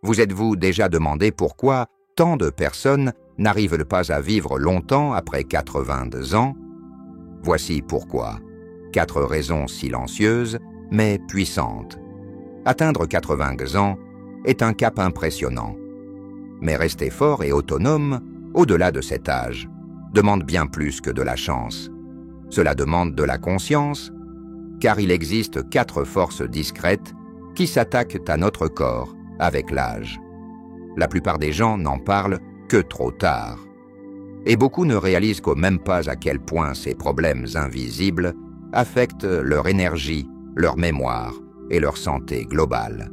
Vous êtes-vous déjà demandé pourquoi tant de personnes n'arrivent pas à vivre longtemps après 82 ans? Voici pourquoi. 4 raisons silencieuses, mais puissantes. Atteindre 80 ans est un cap impressionnant. Mais rester fort et autonome, au-delà de cet âge, demande bien plus que de la chance. Cela demande de la conscience, car il existe 4 forces discrètes qui s'attaquent à notre corps avec l'âge. La plupart des gens n'en parlent que trop tard. Et beaucoup ne réalisent qu'au même pas à quel point ces problèmes invisibles affectent leur énergie, leur mémoire et leur santé globale,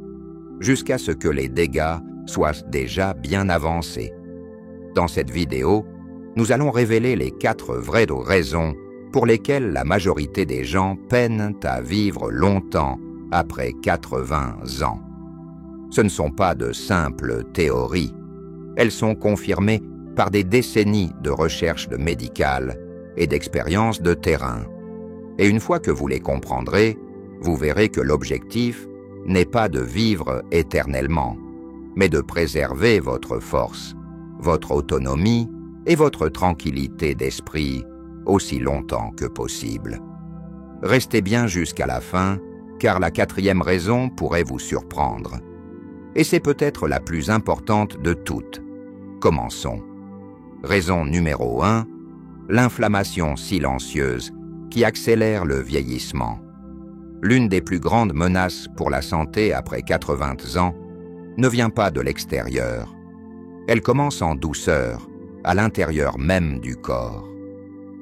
jusqu'à ce que les dégâts soient déjà bien avancés. Dans cette vidéo, nous allons révéler les 4 vraies raisons pour lesquelles la majorité des gens peinent à vivre longtemps après 80 ans. Ce ne sont pas de simples théories. Elles sont confirmées par des décennies de recherche médicale et d'expériences de terrain. Et une fois que vous les comprendrez, vous verrez que l'objectif n'est pas de vivre éternellement, mais de préserver votre force, votre autonomie et votre tranquillité d'esprit aussi longtemps que possible. Restez bien jusqu'à la fin, car la 4e raison pourrait vous surprendre. Et c'est peut-être la plus importante de toutes. Commençons. Raison numéro 1, l'inflammation silencieuse qui accélère le vieillissement. L'une des plus grandes menaces pour la santé après 80 ans ne vient pas de l'extérieur. Elle commence en douceur, à l'intérieur même du corps.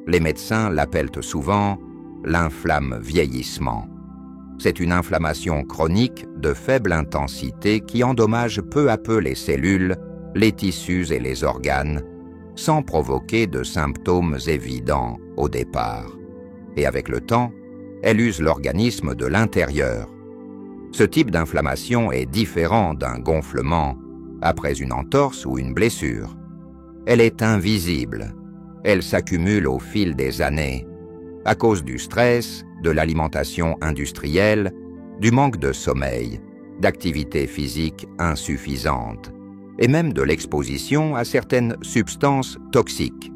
Les médecins l'appellent souvent l'inflamme-vieillissement. C'est une inflammation chronique de faible intensité qui endommage peu à peu les cellules, les tissus et les organes, sans provoquer de symptômes évidents au départ. Et avec le temps, elle use l'organisme de l'intérieur. Ce type d'inflammation est différent d'un gonflement après une entorse ou une blessure. Elle est invisible. Elle s'accumule au fil des années, à cause du stress, de l'alimentation industrielle, du manque de sommeil, d'activité physique insuffisante, et même de l'exposition à certaines substances toxiques.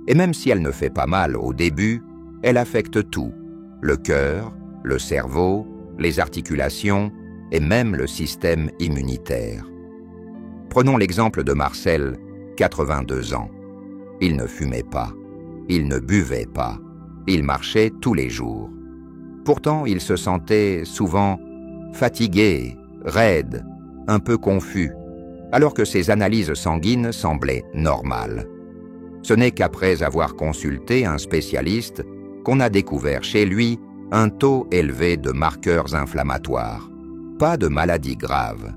Et même si elle ne fait pas mal au début, elle affecte tout, le cœur, le cerveau, les articulations et même le système immunitaire. Prenons l'exemple de Marcel, 82 ans. Il ne fumait pas, il ne buvait pas, il marchait tous les jours. Pourtant, il se sentait souvent fatigué, raide, un peu confus, alors que ses analyses sanguines semblaient normales. Ce n'est qu'après avoir consulté un spécialiste qu'on a découvert chez lui un taux élevé de marqueurs inflammatoires. Pas de maladie grave,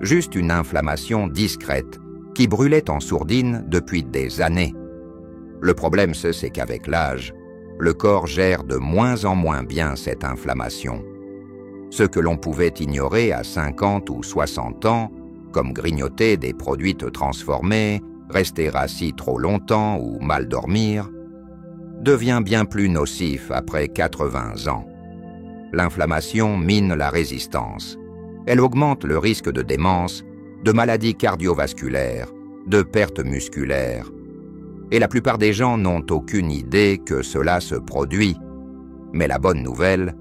juste une inflammation discrète qui brûlait en sourdine depuis des années. Le problème, c'est qu'avec l'âge, le corps gère de moins en moins bien cette inflammation. Ce que l'on pouvait ignorer à 50 ou 60 ans, comme grignoter des produits transformés, rester assis trop longtemps ou mal dormir, devient bien plus nocif après 80 ans. L'inflammation mine la résistance. Elle augmente le risque de démence, de maladies cardiovasculaires, de pertes musculaires. Et la plupart des gens n'ont aucune idée que cela se produit. Mais la bonne nouvelle,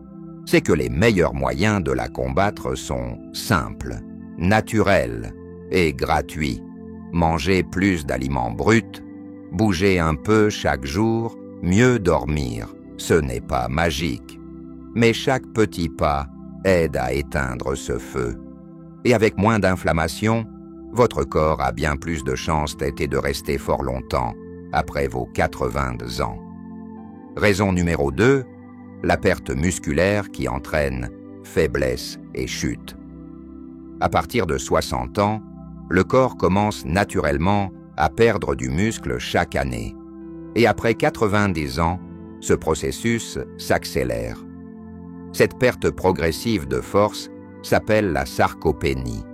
c'est que les meilleurs moyens de la combattre sont simples, naturels et gratuits. Manger plus d'aliments bruts, bouger un peu chaque jour, mieux dormir. Ce n'est pas magique. Mais chaque petit pas aide à éteindre ce feu. Et avec moins d'inflammation, votre corps a bien plus de chances de rester fort longtemps après vos 80 ans. Raison numéro 2, la perte musculaire qui entraîne faiblesse et chute. À partir de 60 ans, le corps commence naturellement à perdre du muscle chaque année. Et après 90 ans, ce processus s'accélère. Cette perte progressive de force s'appelle la sarcopénie.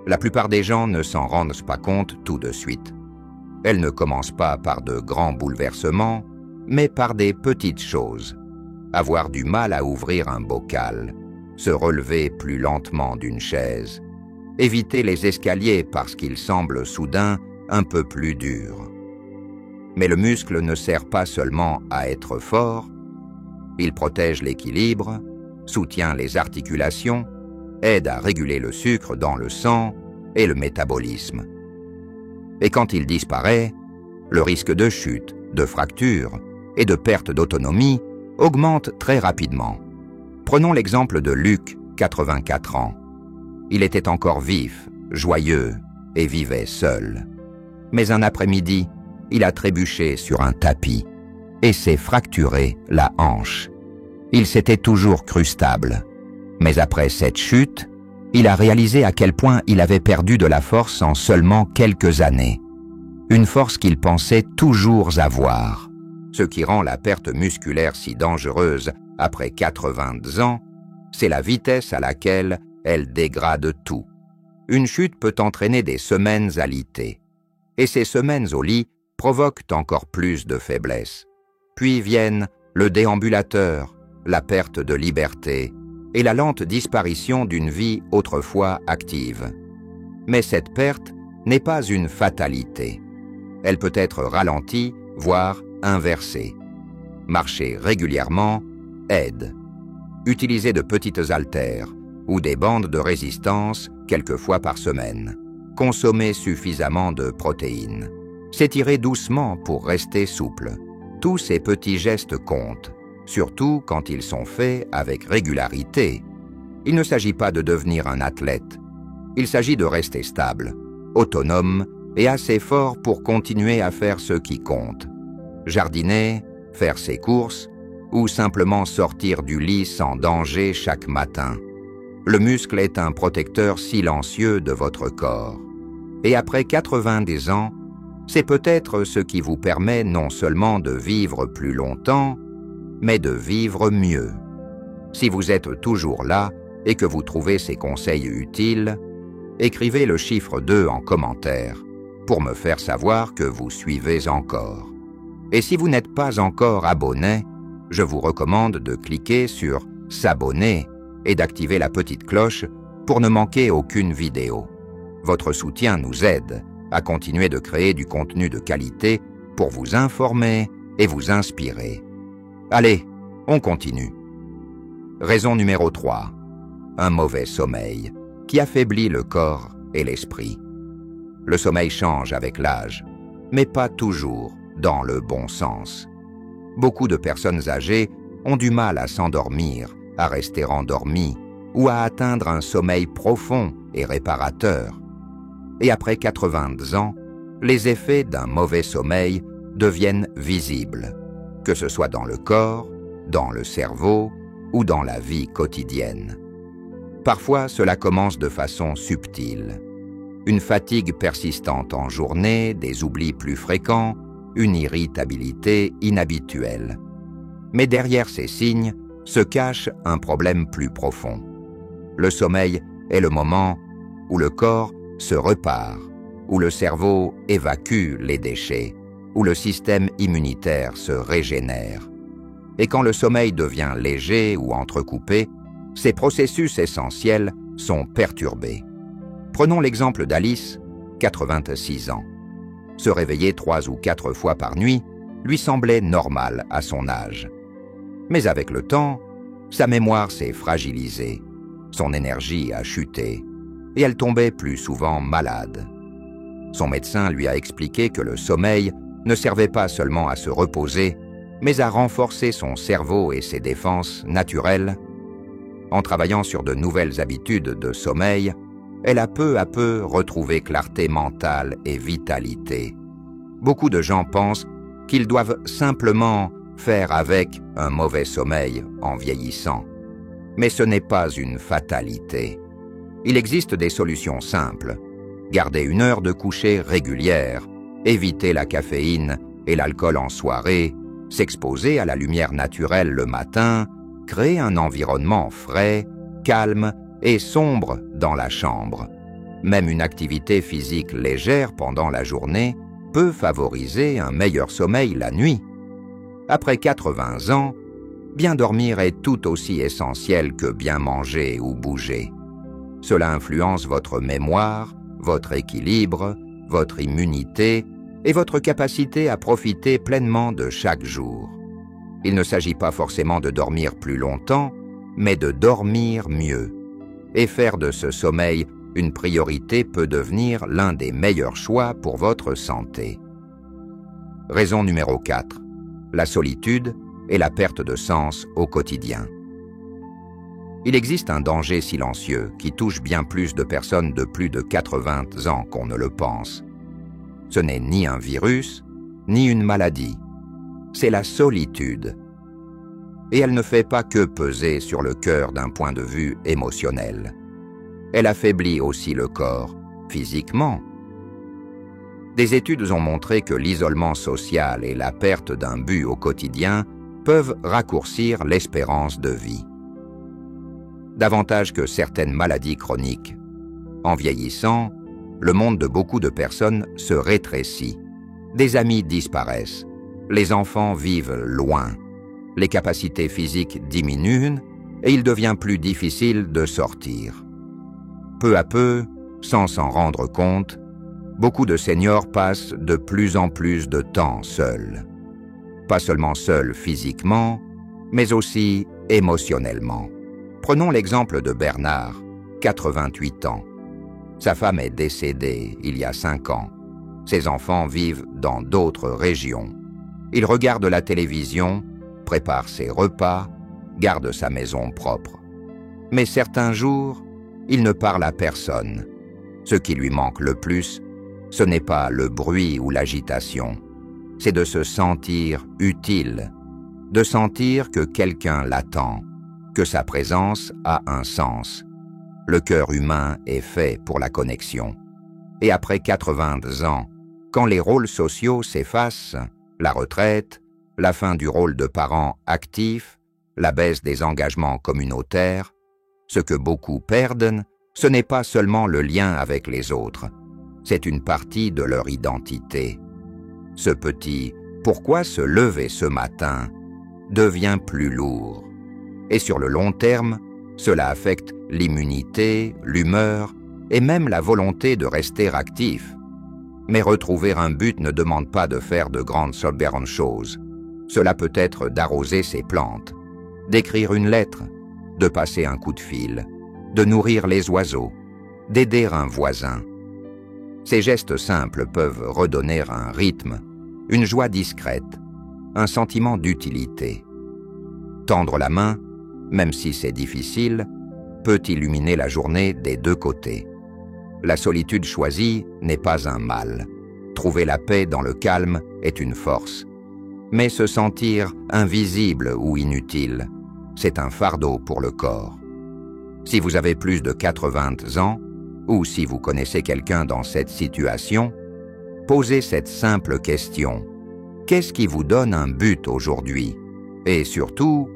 La plupart des gens ne s'en rendent pas compte tout de suite. Elle ne commence pas par de grands bouleversements, mais par des petites choses. Avoir du mal à ouvrir un bocal, se relever plus lentement d'une chaise, Évitez les escaliers parce qu'ils semblent soudain un peu plus durs. Mais le muscle ne sert pas seulement à être fort, il protège l'équilibre, soutient les articulations, aide à réguler le sucre dans le sang et le métabolisme. Et quand il disparaît, le risque de chute, de fracture et de perte d'autonomie augmente très rapidement. Prenons l'exemple de Luc, 84 ans. Il était encore vif, joyeux et vivait seul. Mais un après-midi, il a trébuché sur un tapis et s'est fracturé la hanche. Il s'était toujours cru stable. Mais après cette chute, il a réalisé à quel point il avait perdu de la force en seulement quelques années. Une force qu'il pensait toujours avoir. Ce qui rend la perte musculaire si dangereuse après 80 ans, c'est la vitesse à laquelle elle dégrade tout. Une chute peut entraîner des semaines alitées. Et ces semaines au lit provoquent encore plus de faiblesse. Puis viennent le déambulateur, la perte de liberté et la lente disparition d'une vie autrefois active. Mais cette perte n'est pas une fatalité. Elle peut être ralentie, voire inversée. Marcher régulièrement aide. Utilisez de petites haltères ou des bandes de résistance quelques fois par semaine. Consommez suffisamment de protéines. S'étirer doucement pour rester souple. Tous ces petits gestes comptent, surtout quand ils sont faits avec régularité. Il ne s'agit pas de devenir un athlète. Il s'agit de rester stable, autonome et assez fort pour continuer à faire ce qui compte. Jardiner, faire ses courses ou simplement sortir du lit sans danger chaque matin. Le muscle est un protecteur silencieux de votre corps. Et après 90 ans, c'est peut-être ce qui vous permet non seulement de vivre plus longtemps, mais de vivre mieux. Si vous êtes toujours là et que vous trouvez ces conseils utiles, écrivez le chiffre 2 en commentaire pour me faire savoir que vous suivez encore. Et si vous n'êtes pas encore abonné, je vous recommande de cliquer sur « S'abonner » et d'activer la petite cloche pour ne manquer aucune vidéo. Votre soutien nous aide à continuer de créer du contenu de qualité pour vous informer et vous inspirer. Allez, on continue. Raison numéro 3. Un mauvais sommeil qui affaiblit le corps et l'esprit. Le sommeil change avec l'âge, mais pas toujours dans le bon sens. Beaucoup de personnes âgées ont du mal à s'endormir, à rester endormies ou à atteindre un sommeil profond et réparateur. Et après 80 ans, les effets d'un mauvais sommeil deviennent visibles, que ce soit dans le corps, dans le cerveau ou dans la vie quotidienne. Parfois, cela commence de façon subtile. Une fatigue persistante en journée, des oublis plus fréquents, une irritabilité inhabituelle. Mais derrière ces signes se cache un problème plus profond. Le sommeil est le moment où le corps se repart, où le cerveau évacue les déchets, où le système immunitaire se régénère. Et quand le sommeil devient léger ou entrecoupé, ces processus essentiels sont perturbés. Prenons l'exemple d'Alice, 86 ans. Se réveiller 3 ou 4 fois par nuit lui semblait normal à son âge. Mais avec le temps, sa mémoire s'est fragilisée, son énergie a chuté, et elle tombait plus souvent malade. Son médecin lui a expliqué que le sommeil ne servait pas seulement à se reposer, mais à renforcer son cerveau et ses défenses naturelles. En travaillant sur de nouvelles habitudes de sommeil, elle a peu à peu retrouvé clarté mentale et vitalité. Beaucoup de gens pensent qu'ils doivent simplement faire avec un mauvais sommeil en vieillissant. Mais ce n'est pas une fatalité. Il existe des solutions simples. Garder 1 heure de coucher régulière, éviter la caféine et l'alcool en soirée, s'exposer à la lumière naturelle le matin, créer un environnement frais, calme et sombre dans la chambre. Même une activité physique légère pendant la journée peut favoriser un meilleur sommeil la nuit. Après 80 ans, bien dormir est tout aussi essentiel que bien manger ou bouger. Cela influence votre mémoire, votre équilibre, votre immunité et votre capacité à profiter pleinement de chaque jour. Il ne s'agit pas forcément de dormir plus longtemps, mais de dormir mieux. Et faire de ce sommeil une priorité peut devenir l'un des meilleurs choix pour votre santé. Raison numéro 4. La solitude et la perte de sens au quotidien. Il existe un danger silencieux qui touche bien plus de personnes de plus de 80 ans qu'on ne le pense. Ce n'est ni un virus, ni une maladie. C'est la solitude. Et elle ne fait pas que peser sur le cœur d'un point de vue émotionnel. Elle affaiblit aussi le corps, physiquement. Des études ont montré que l'isolement social et la perte d'un but au quotidien peuvent raccourcir l'espérance de vie. Davantage que certaines maladies chroniques. En vieillissant, le monde de beaucoup de personnes se rétrécit. Des amis disparaissent. Les enfants vivent loin. Les capacités physiques diminuent et il devient plus difficile de sortir. Peu à peu, sans s'en rendre compte, beaucoup de seniors passent de plus en plus de temps seuls. Pas seulement seuls physiquement, mais aussi émotionnellement. Prenons l'exemple de Bernard, 88 ans. Sa femme est décédée il y a 5 ans. Ses enfants vivent dans d'autres régions. Il regarde la télévision, prépare ses repas, garde sa maison propre. Mais certains jours, il ne parle à personne. Ce qui lui manque le plus, ce n'est pas le bruit ou l'agitation, c'est de se sentir utile, de sentir que quelqu'un l'attend, que sa présence a un sens. Le cœur humain est fait pour la connexion. Et après 80 ans, quand les rôles sociaux s'effacent, la retraite, la fin du rôle de parent actif, la baisse des engagements communautaires, ce que beaucoup perdent, ce n'est pas seulement le lien avec les autres, c'est une partie de leur identité. Ce petit « pourquoi se lever ce matin » devient plus lourd. Et sur le long terme, cela affecte l'immunité, l'humeur et même la volonté de rester actif. Mais retrouver un but ne demande pas de faire de grandes choses. Cela peut être d'arroser ses plantes, d'écrire une lettre, de passer un coup de fil, de nourrir les oiseaux, d'aider un voisin. Ces gestes simples peuvent redonner un rythme, une joie discrète, un sentiment d'utilité. Tendre la main, même si c'est difficile, peut illuminer la journée des deux côtés. La solitude choisie n'est pas un mal. Trouver la paix dans le calme est une force. Mais se sentir invisible ou inutile, c'est un fardeau pour le corps. Si vous avez plus de 80 ans, ou si vous connaissez quelqu'un dans cette situation, posez cette simple question. Qu'est-ce qui vous donne un but aujourd'hui? Et surtout,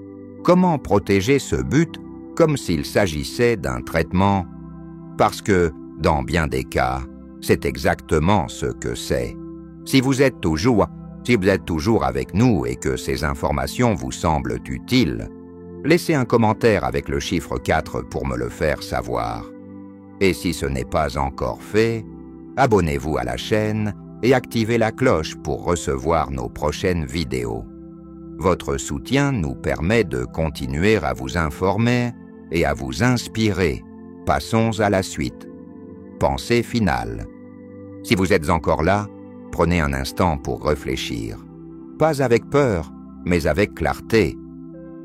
comment protéger ce but comme s'il s'agissait d'un traitement? Parce que, dans bien des cas, c'est exactement ce que c'est. Si vous êtes toujours avec nous et que ces informations vous semblent utiles, laissez un commentaire avec le chiffre 4 pour me le faire savoir. Et si ce n'est pas encore fait, abonnez-vous à la chaîne et activez la cloche pour recevoir nos prochaines vidéos. Votre soutien nous permet de continuer à vous informer et à vous inspirer. Passons à la suite. Pensée finale. Si vous êtes encore là, prenez un instant pour réfléchir. Pas avec peur, mais avec clarté.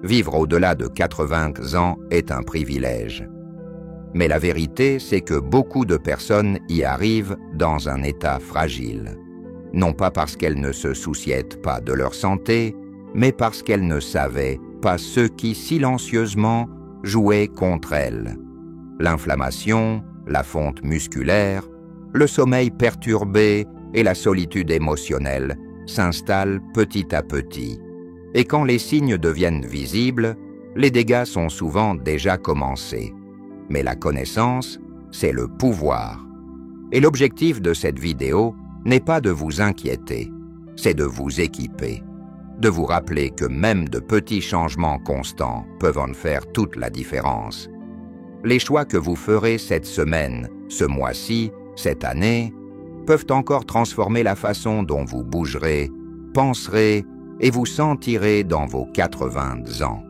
Vivre au-delà de 80 ans est un privilège. Mais la vérité, c'est que beaucoup de personnes y arrivent dans un état fragile. Non pas parce qu'elles ne se souciaient pas de leur santé, mais parce qu'elles ne savaient pas ce qui silencieusement jouait contre elles. L'inflammation, la fonte musculaire, le sommeil perturbé et la solitude émotionnelle s'installent petit à petit. Et quand les signes deviennent visibles, les dégâts sont souvent déjà commencés. Mais la connaissance, c'est le pouvoir. Et l'objectif de cette vidéo n'est pas de vous inquiéter, c'est de vous équiper, de vous rappeler que même de petits changements constants peuvent en faire toute la différence. Les choix que vous ferez cette semaine, ce mois-ci, cette année, peuvent encore transformer la façon dont vous bougerez, penserez et vous sentirez dans vos 80 ans,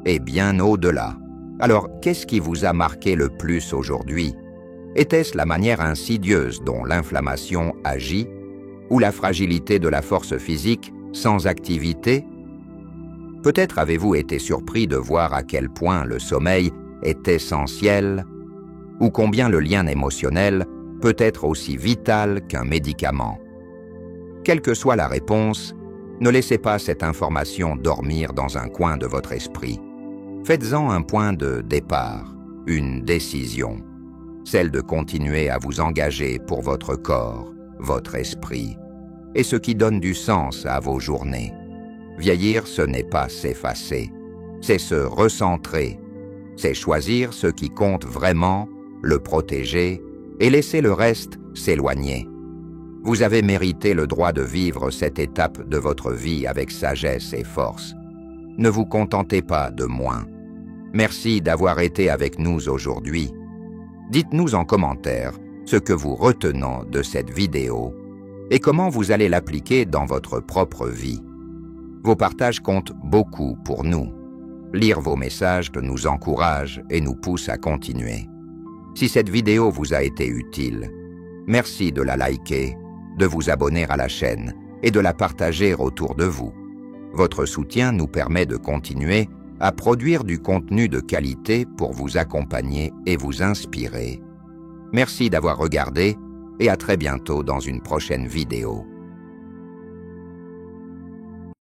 et bien au-delà. Alors, qu'est-ce qui vous a marqué le plus aujourd'hui? Était-ce la manière insidieuse dont l'inflammation agit, ou la fragilité de la force physique sans activité? Peut-être avez-vous été surpris de voir à quel point le sommeil est essentiel, ou combien le lien émotionnel peut être aussi vital qu'un médicament. Quelle que soit la réponse, ne laissez pas cette information dormir dans un coin de votre esprit. Faites-en un point de départ, une décision, celle de continuer à vous engager pour votre corps, votre esprit, et ce qui donne du sens à vos journées. Vieillir, ce n'est pas s'effacer, c'est se recentrer, c'est choisir ce qui compte vraiment, le protéger, et laisser le reste s'éloigner. Vous avez mérité le droit de vivre cette étape de votre vie avec sagesse et force. Ne vous contentez pas de moins. Merci d'avoir été avec nous aujourd'hui. Dites-nous en commentaire ce que vous retenez de cette vidéo et comment vous allez l'appliquer dans votre propre vie. Vos partages comptent beaucoup pour nous. Lire vos messages nous encourage et nous pousse à continuer. Si cette vidéo vous a été utile, merci de la liker, de vous abonner à la chaîne et de la partager autour de vous. Votre soutien nous permet de continuer à produire du contenu de qualité pour vous accompagner et vous inspirer. Merci d'avoir regardé et à très bientôt dans une prochaine vidéo.